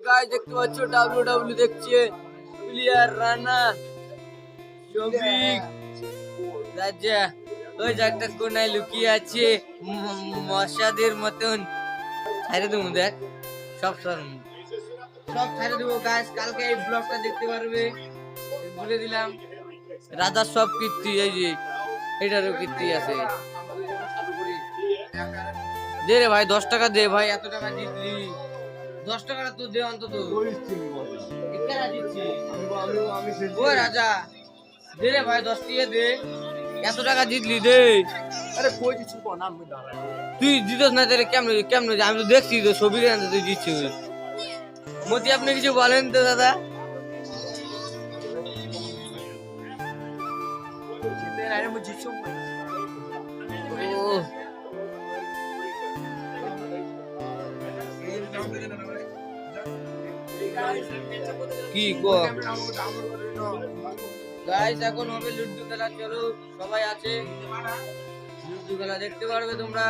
guys দেখতে পাচ্ছ WWE দেখছে প্লেয়ার রানা শফিক রাজা ওই জায়গাটা কোনায় লুকিয়ে আছে মশাদের মতন ছাইরে দেবো দেখ সব ছাইরে দেবো গাইস কালকে এই ব্লগটা দেখতে পারবে বলে দিলাম রাজার সব কীর্তি এই যে এটারও কীর্তি আছে দে রে ভাই 10 টাকা দে ভাই এত টাকা জিতলি 10 টাকা তো দে অন্তত ও রাজা দে রে ভাই 10 টাকা দে এত টাকা জিতলি দে আরে কই দিছু কোন নাম কই দাঁড়া তুই দিতস না তাহলে কেমনে আমি তো দেখছি তো ছবি রে তুই দিচ্ছিস মতি আপনি কিছু বলেন তো দাদা জিতে আরে মু জিতছু ও কি গো গাইস এখন হবে লুডু খেলা চলো সবাই আছে লুডু খেলা দেখতে পারবে তোমরা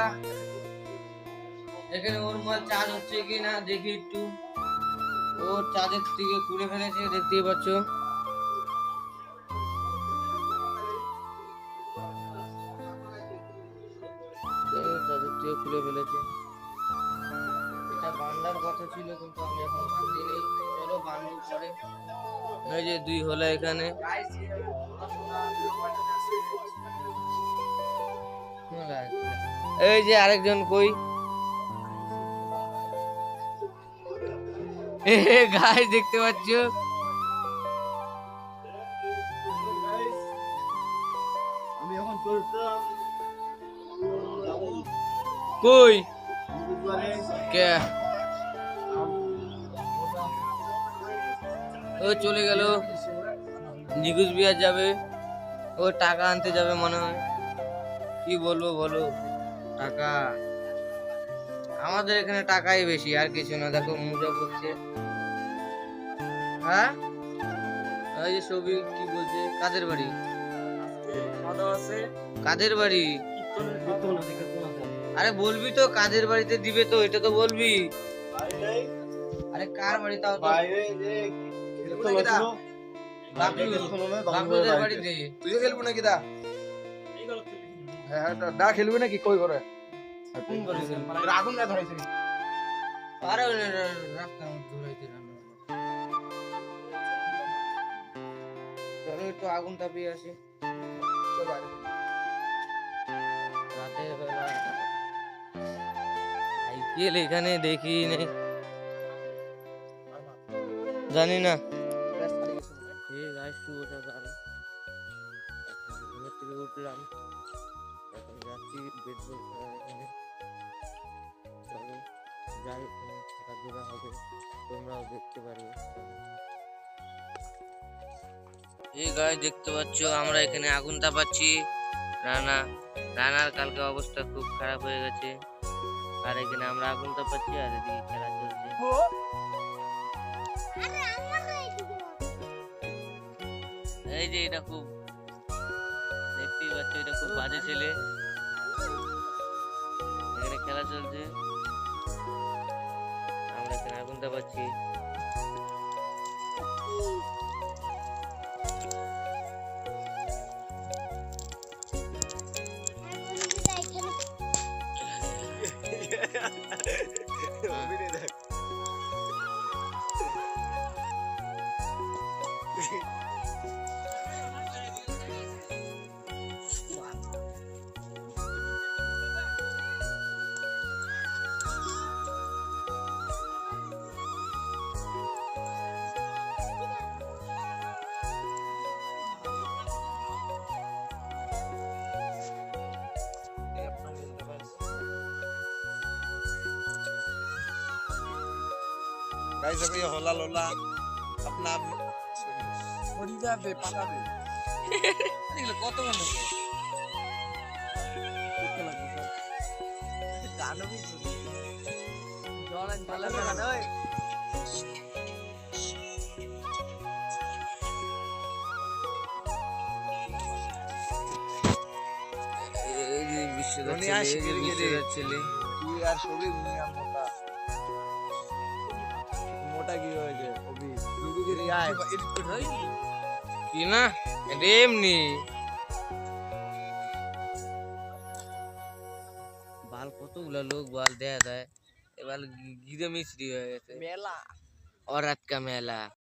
এখানে ওর মোবাইল চার্জ হচ্ছে কি না দেখি একটু ও চার্জের থেকে খুলে ফেলেছে দেখতেই পাচ্ছ চার্জের থেকে খুলে ফেলেছে এটা বান্দার কথা ছিল কিন্তু আমি এখন বান্দিনি চলো বান্ধব পরে এই যে 2 হলো এখানে এই যে আরেকজন কই গাইস দেখতে পাচ্ছ আমি এখন চলতাম কই কে ও চলে গেল নিগুজ বিহার যাবে ও টাকা আনতে যাবে মনে হয় কি বলবো বলো টাকা আমাদের এখানে টাকাই বেশি আর কিছু না দেখো মোজা পড়ছে হ্যাঁ এই যে ছবি কি বলছে কাদের বাড়ি কাদের বাড়ি আরে বলবি তো কাদের বাড়িতে দিবে তো এটা তো বলবি আরে কার বাড়ি তাও তো বাবলুদের বাড়িতে তুইও খেলবো নাকি দা হ্যাঁ দা খেলবি নাকি কই করে কোন বাড়ি আগুন না ধরাইছিস আরে রাস্তার মধ্যে ধরাইতে চলো একটু আগুন তাপিয়ে আসি রাতের বেলা সাইকেল এখানে দেখি নেই জানি না উঠলাম এখন যাচ্ছি বেসবল এখানে চলো যাই খেলাধুলা হবে তোমরাও দেখতে পারবে এই গায়ে দেখতে পাচ্ছ আমরা এখানে আগুন তাপাচ্ছি রানার কালকে অবস্থা খুব খারাপ হয়ে গেছে আর এখানে আমরা আগুন তাপাচ্ছি আর এদিকে খেলা চলছে এই যে এটা খুব দেখতেই পাচ্ছ এটা খুব বাজে ছেলে এখানে খেলা চলছে আমরা এখানে আগুন তাপাচ্ছি गाइस देखो ये होला लोला अपना छोड़ी जाबे पाला दे এগুলো কত মন লাগে কত লাগে গানো भी জলান পালা না ওই এই যে বিশ্বনাথ ছেলে তুই আর সবই মোটা মোটা কি কি না এটা এমনি বাল কতগুলা লোক বাল দেয়া যায় এবার গিরে মিস্ত্রি হয়ে গেছে মেলা औरत का मेला